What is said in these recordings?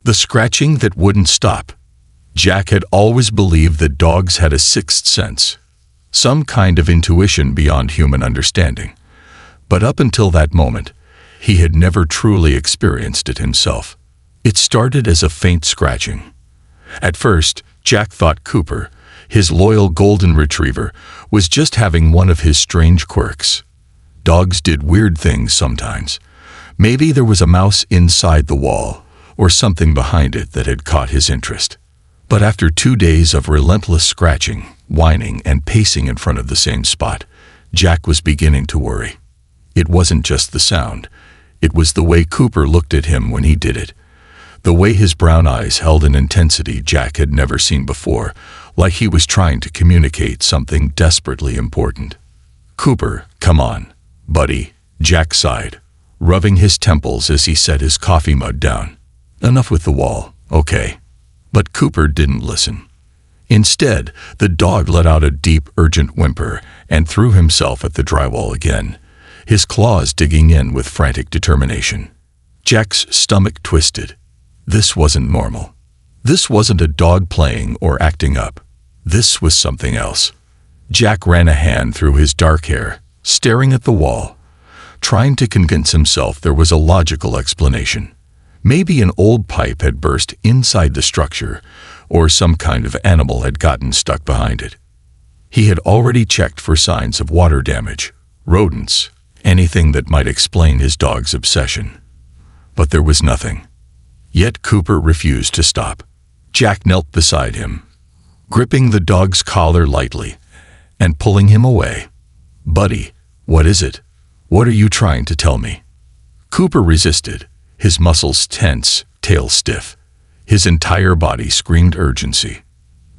The scratching that wouldn't stop. Jack had always believed that dogs had a sixth sense, some kind of intuition beyond human understanding. But up until that moment, he had never truly experienced it himself. It started as a faint scratching. At first, Jack thought Cooper, his loyal golden retriever, was just having one of his strange quirks. Dogs did weird things sometimes. Maybe there was a mouse inside the wall, or something behind it that had caught his interest. But after 2 days of relentless scratching, whining, and pacing in front of the same spot, Jack was beginning to worry. It wasn't just the sound. It was the way Cooper looked at him when he did it. The way his brown eyes held an intensity Jack had never seen before, like he was trying to communicate something desperately important. "Cooper, come on, buddy," Jack sighed, rubbing his temples as he set his coffee mug down. "Enough with the wall, okay?" But Cooper didn't listen. Instead, the dog let out a deep, urgent whimper and threw himself at the drywall again, his claws digging in with frantic determination. Jack's stomach twisted. This wasn't normal. This wasn't a dog playing or acting up. This was something else. Jack ran a hand through his dark hair, staring at the wall, trying to convince himself there was a logical explanation. Maybe an old pipe had burst inside the structure, or some kind of animal had gotten stuck behind it. He had already checked for signs of water damage, rodents, anything that might explain his dog's obsession. But there was nothing. Yet Cooper refused to stop. Jack knelt beside him, gripping the dog's collar lightly and pulling him away. "Buddy, what is it? What are you trying to tell me?" Cooper resisted, his muscles tense, tail stiff. His entire body screamed urgency.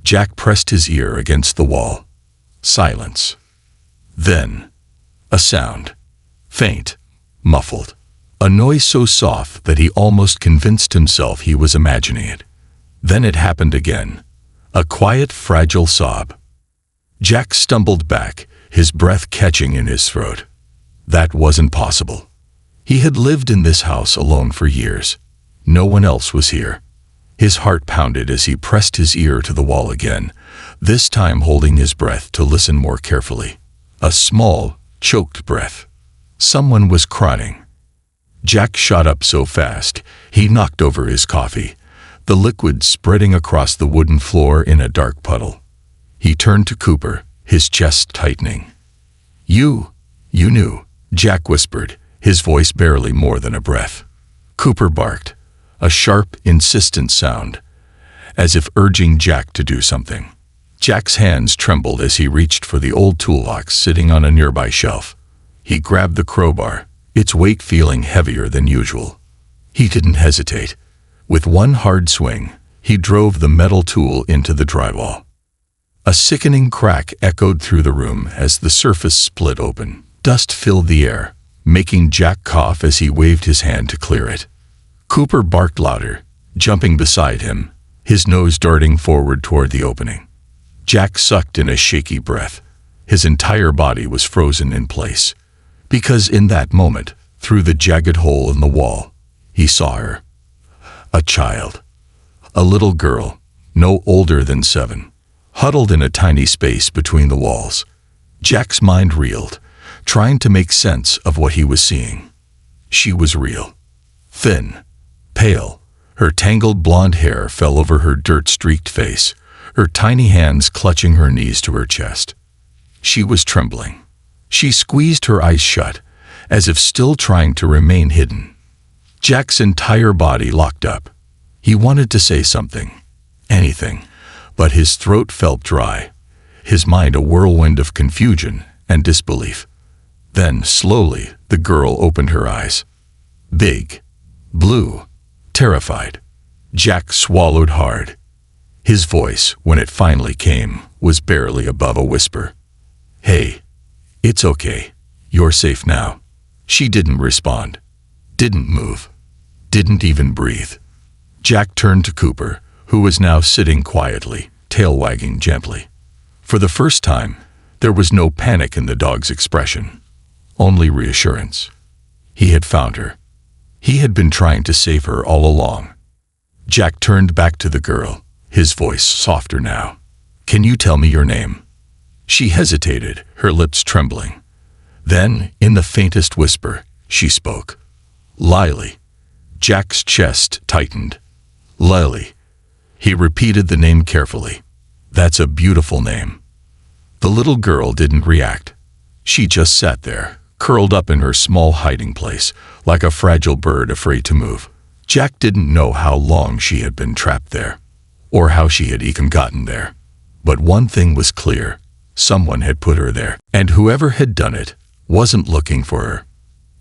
Jack pressed his ear against the wall. Silence. Then, a sound. Faint, muffled. A noise so soft that he almost convinced himself he was imagining it. Then it happened again. A quiet, fragile sob. Jack stumbled back, his breath catching in his throat. That wasn't possible. He had lived in this house alone for years. No one else was here. His heart pounded as he pressed his ear to the wall again, this time holding his breath to listen more carefully. A small, choked breath. Someone was crying. Jack shot up so fast, he knocked over his coffee, the liquid spreading across the wooden floor in a dark puddle. He turned to Cooper, his chest tightening. You knew," Jack whispered, his voice barely more than a breath. Cooper barked, a sharp, insistent sound, as if urging Jack to do something. Jack's hands trembled as he reached for the old toolbox sitting on a nearby shelf. He grabbed the crowbar, its weight feeling heavier than usual. He didn't hesitate. With one hard swing, he drove the metal tool into the drywall. A sickening crack echoed through the room as the surface split open. Dust filled the air, making Jack cough as he waved his hand to clear it. Cooper barked louder, jumping beside him, his nose darting forward toward the opening. Jack sucked in a shaky breath. His entire body was frozen in place. Because in that moment, through the jagged hole in the wall, he saw her. A child. A little girl, no older than 7, huddled in a tiny space between the walls. Jack's mind reeled, trying to make sense of what he was seeing. She was real. Thin, pale, her tangled blonde hair fell over her dirt-streaked face, her tiny hands clutching her knees to her chest. She was trembling. She squeezed her eyes shut, as if still trying to remain hidden. Jack's entire body locked up. He wanted to say something, anything, but his throat felt dry, his mind a whirlwind of confusion and disbelief. Then, slowly, the girl opened her eyes. Big, blue, terrified. Jack swallowed hard. His voice, when it finally came, was barely above a whisper. "Hey. It's okay. You're safe now." She didn't respond, didn't move, didn't even breathe. Jack turned to Cooper, who was now sitting quietly, tail wagging gently. For the first time, there was no panic in the dog's expression, only reassurance. He had found her. He had been trying to save her all along. Jack turned back to the girl, his voice softer now. "Can you tell me your name?" She hesitated, her lips trembling. Then, in the faintest whisper, she spoke. "Lily." Jack's chest tightened. "Lily." He repeated the name carefully. "That's a beautiful name." The little girl didn't react. She just sat there, curled up in her small hiding place, like a fragile bird afraid to move. Jack didn't know how long she had been trapped there, or how she had even gotten there. But one thing was clear. Someone had put her there, and whoever had done it wasn't looking for her.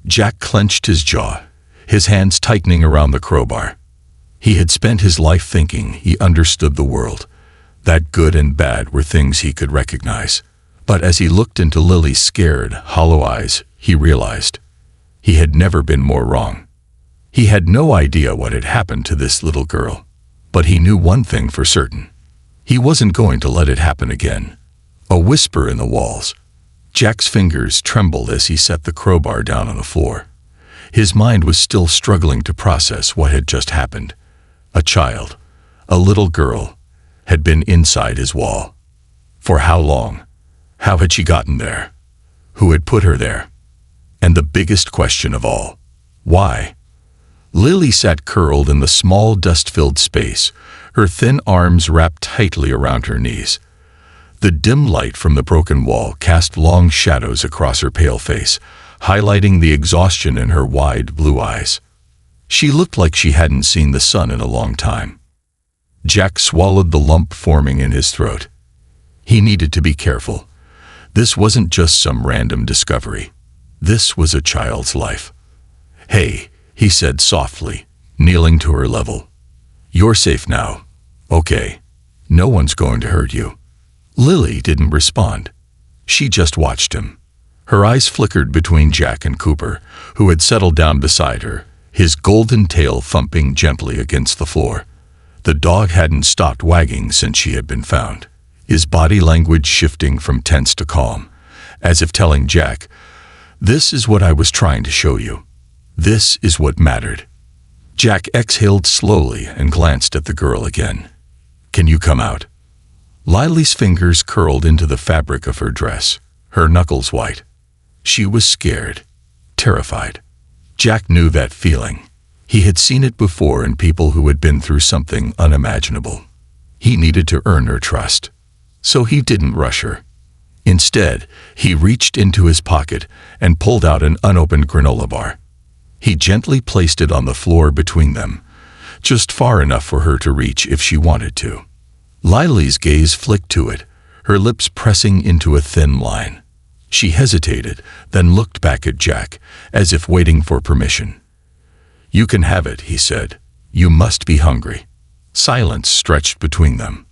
Jack clenched his jaw, his hands tightening around the crowbar. He had spent his life thinking he understood the world, that good and bad were things he could recognize. But as he looked into Lily's scared, hollow eyes, he realized he had never been more wrong. He had no idea what had happened to this little girl, but he knew one thing for certain. He wasn't going to let it happen again. A whisper in the walls. Jack's fingers trembled as he set the crowbar down on the floor. His mind was still struggling to process what had just happened. A child, a little girl, had been inside his wall. For how long? How had she gotten there? Who had put her there? And the biggest question of all, why? Lily sat curled in the small dust-filled space, her thin arms wrapped tightly around her knees. The dim light from the broken wall cast long shadows across her pale face, highlighting the exhaustion in her wide blue eyes. She looked like she hadn't seen the sun in a long time. Jack swallowed the lump forming in his throat. He needed to be careful. This wasn't just some random discovery. This was a child's life. "Hey," he said softly, kneeling to her level. "You're safe now. Okay. No one's going to hurt you." Lily didn't respond. She just watched him. Her eyes flickered between Jack and Cooper, who had settled down beside her, his golden tail thumping gently against the floor. The dog hadn't stopped wagging since she had been found, his body language shifting from tense to calm, as if telling Jack, "This is what I was trying to show you. This is what mattered." Jack exhaled slowly and glanced at the girl again. "Can you come out?" Lily's fingers curled into the fabric of her dress, her knuckles white. She was scared, terrified. Jack knew that feeling. He had seen it before in people who had been through something unimaginable. He needed to earn her trust. So he didn't rush her. Instead, he reached into his pocket and pulled out an unopened granola bar. He gently placed it on the floor between them, just far enough for her to reach if she wanted to. Lily's gaze flicked to it, her lips pressing into a thin line. She hesitated, then looked back at Jack, as if waiting for permission. "You can have it," he said. "You must be hungry." Silence stretched between them.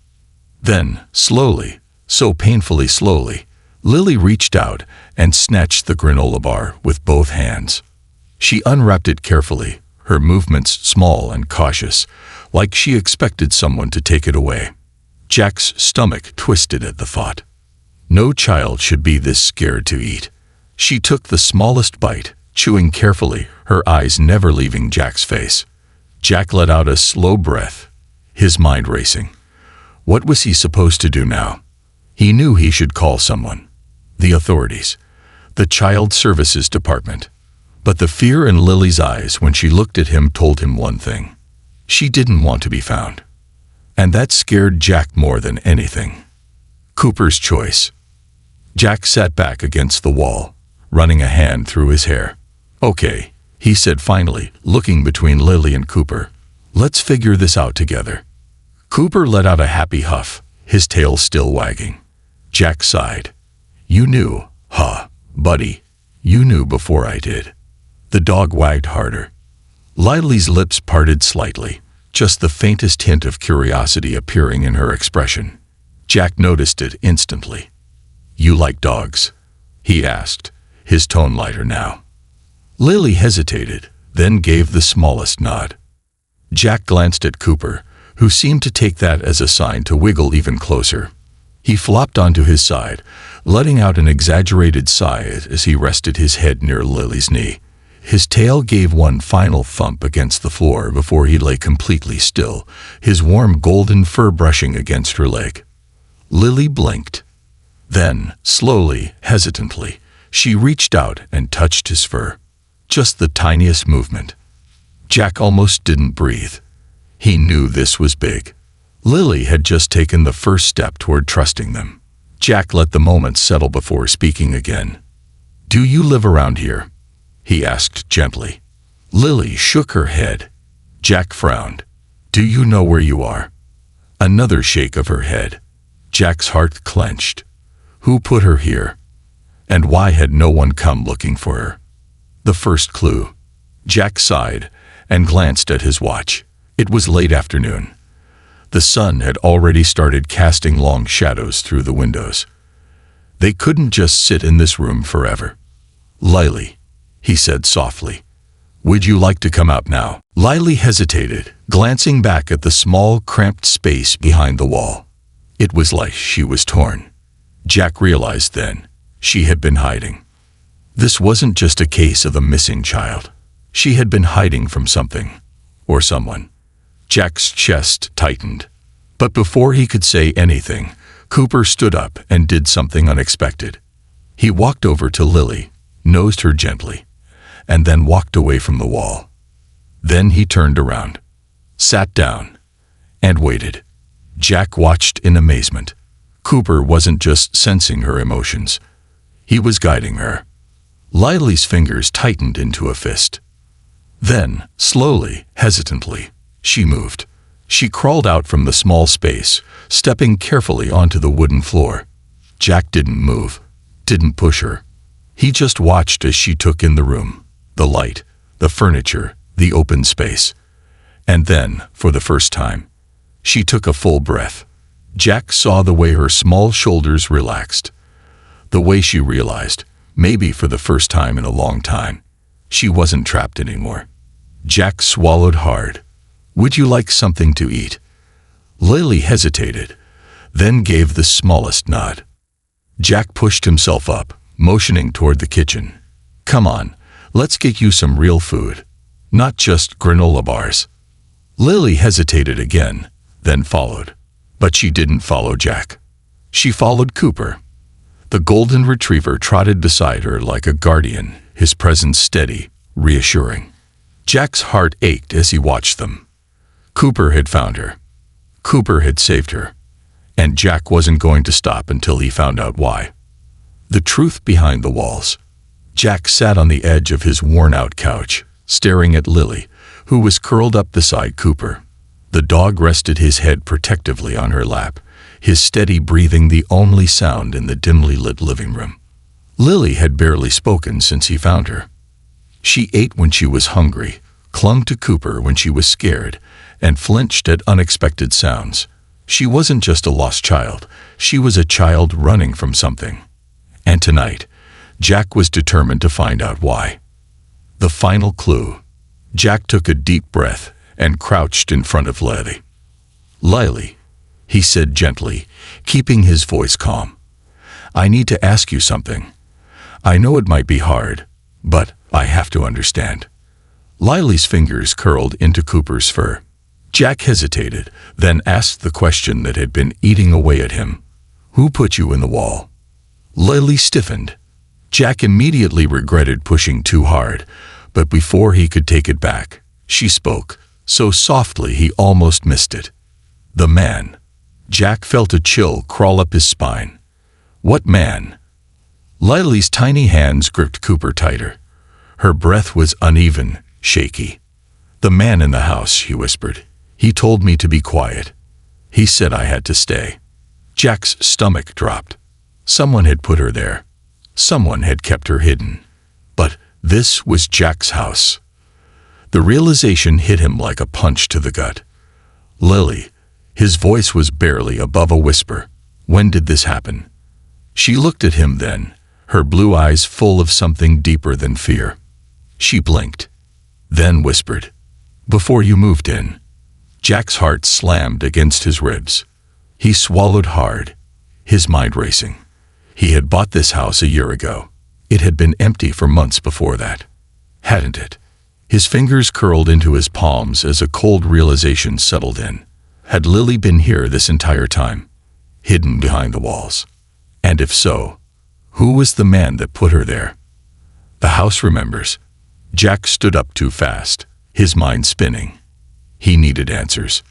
Then, slowly, so painfully slowly, Lily reached out and snatched the granola bar with both hands. She unwrapped it carefully, her movements small and cautious, like she expected someone to take it away. Jack's stomach twisted at the thought. No child should be this scared to eat. She took the smallest bite, chewing carefully, her eyes never leaving Jack's face. Jack let out a slow breath, his mind racing. What was he supposed to do now? He knew he should call someone. The authorities. The Child Services Department. But the fear in Lily's eyes when she looked at him told him one thing. She didn't want to be found. And that scared Jack more than anything. Cooper's choice. Jack sat back against the wall, running a hand through his hair. "Okay," he said finally, looking between Lily and Cooper. "Let's figure this out together." Cooper let out a happy huff, his tail still wagging. Jack sighed. "You knew, huh, buddy? You knew before I did." The dog wagged harder. Lily's lips parted slightly, just the faintest hint of curiosity appearing in her expression. Jack noticed it instantly. "You like dogs?" he asked, his tone lighter now. Lily hesitated, then gave the smallest nod. Jack glanced at Cooper, who seemed to take that as a sign to wiggle even closer. He flopped onto his side, letting out an exaggerated sigh as he rested his head near Lily's knee, His tail gave one final thump against the floor before he lay completely still, his warm golden fur brushing against her leg. Lily blinked. Then, slowly, hesitantly, she reached out and touched his fur. Just the tiniest movement. Jack almost didn't breathe. He knew this was big. Lily had just taken the first step toward trusting them. Jack let the moment settle before speaking again. "Do you live around here?" he asked gently. Lily shook her head. Jack frowned. "Do you know where you are?" Another shake of her head. Jack's heart clenched. Who put her here? And why had no one come looking for her? The first clue. Jack sighed and glanced at his watch. It was late afternoon. The sun had already started casting long shadows through the windows. They couldn't just sit in this room forever. "Lily," he said softly, "would you like to come out now?" Lily hesitated, glancing back at the small, cramped space behind the wall. It was like she was torn. Jack realized then she had been hiding. This wasn't just a case of a missing child. She had been hiding from something, or someone. Jack's chest tightened. But before he could say anything, Cooper stood up and did something unexpected. He walked over to Lily, nosed her gently, and then walked away from the wall. Then he turned around, sat down, and waited. Jack watched in amazement. Cooper wasn't just sensing her emotions. He was guiding her. Lily's fingers tightened into a fist. Then, slowly, hesitantly, she moved. She crawled out from the small space, stepping carefully onto the wooden floor. Jack didn't move, didn't push her. He just watched as she took in the room, the light, the furniture, the open space. And then, for the first time, she took a full breath. Jack saw the way her small shoulders relaxed. The way she realized, maybe for the first time in a long time, she wasn't trapped anymore. Jack swallowed hard. "Would you like something to eat?" Lily hesitated, then gave the smallest nod. Jack pushed himself up, motioning toward the kitchen. "Come on, let's get you some real food, not just granola bars." Lily hesitated again, then followed. But she didn't follow Jack. She followed Cooper. The golden retriever trotted beside her like a guardian, his presence steady, reassuring. Jack's heart ached as he watched them. Cooper had found her. Cooper had saved her. And Jack wasn't going to stop until he found out why. The truth behind the walls. Jack sat on the edge of his worn-out couch, staring at Lily, who was curled up beside Cooper. The dog rested his head protectively on her lap, his steady breathing the only sound in the dimly lit living room. Lily had barely spoken since he found her. She ate when she was hungry, clung to Cooper when she was scared, and flinched at unexpected sounds. She wasn't just a lost child, she was a child running from something. And tonight, Jack was determined to find out why. The final clue. Jack took a deep breath and crouched in front of Lily. "Lily," he said gently, keeping his voice calm. "I need to ask you something. I know it might be hard, but I have to understand." Lily's fingers curled into Cooper's fur. Jack hesitated, then asked the question that had been eating away at him. "Who put you in the wall?" Lily stiffened. Jack immediately regretted pushing too hard, but before he could take it back, she spoke, so softly he almost missed it. "The man." Jack felt a chill crawl up his spine. "What man?" Lily's tiny hands gripped Cooper tighter. Her breath was uneven, shaky. "The man in the house," he whispered. "He told me to be quiet. He said I had to stay." Jack's stomach dropped. Someone had put her there. Someone had kept her hidden. But this was Jack's house. The realization hit him like a punch to the gut. "Lily," his voice was barely above a whisper. "When did this happen?" She looked at him then, her blue eyes full of something deeper than fear. She blinked, then whispered, "Before you moved in." Jack's heart slammed against his ribs. He swallowed hard, his mind racing. He had bought this house a year ago. It had been empty for months before that. hadn't it? His fingers curled into his palms as a cold realization settled in. Had Lily been here this entire time, hidden behind the walls? And if so, who was the man that put her there? The house remembers. Jack stood up too fast, his mind spinning. He needed answers.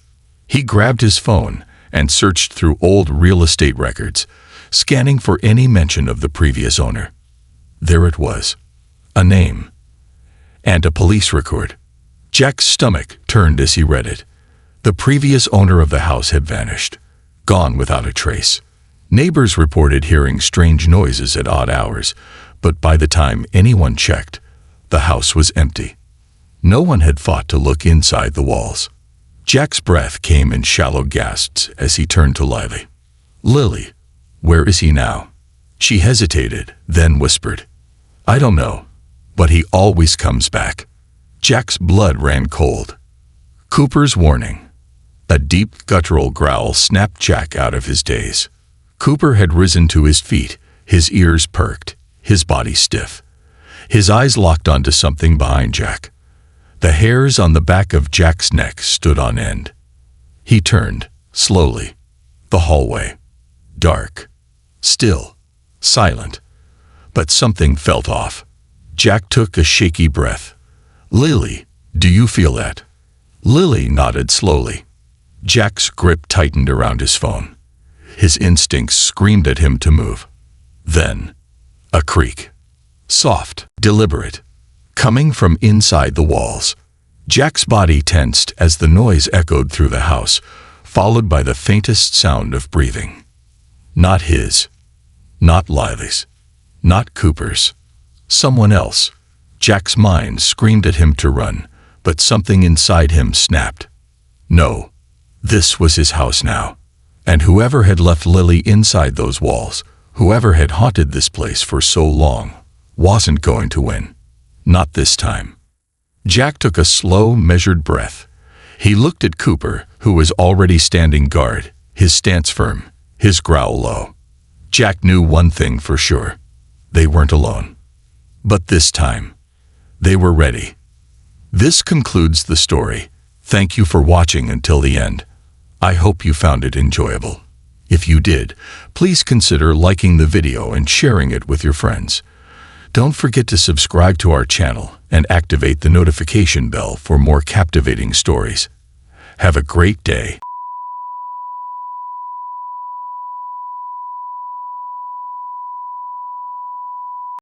He grabbed his phone and searched through old real estate records, scanning for any mention of the previous owner. There it was, a name, and a police record. Jack's stomach turned as he read it. The previous owner of the house had vanished, gone without a trace. Neighbors reported hearing strange noises at odd hours, but by the time anyone checked, the house was empty. No one had thought to look inside the walls. Jack's breath came in shallow gasps as he turned to Lily. "Lily, where is he now?" She hesitated, then whispered, "I don't know, but he always comes back." Jack's blood ran cold. Cooper's warning. A deep, guttural growl snapped Jack out of his daze. Cooper had risen to his feet, his ears perked, his body stiff. His eyes locked onto something behind Jack. The hairs on the back of Jack's neck stood on end. He turned, slowly. The hallway. Dark. Still. Silent. But something felt off. Jack took a shaky breath. "Lily, do you feel that?" Lily nodded slowly. Jack's grip tightened around his phone. His instincts screamed at him to move. Then, a creak. Soft, deliberate, coming from inside the walls. Jack's body tensed as the noise echoed through the house, followed by the faintest sound of breathing. Not his. Not Lily's. Not Cooper's. Someone else. Jack's mind screamed at him to run, but something inside him snapped. No. This was his house now. And whoever had left Lily inside those walls, whoever had haunted this place for so long, wasn't going to win. Not this time. Jack took a slow, measured breath. He looked at Cooper, who was already standing guard, his stance firm, his growl low. Jack knew one thing for sure. They weren't alone. But this time, they were ready. This concludes the story. Thank you for watching until the end. I hope you found it enjoyable. If you did, please consider liking the video and sharing it with your friends. Don't forget to subscribe to our channel and activate the notification bell for more captivating stories. Have a great day.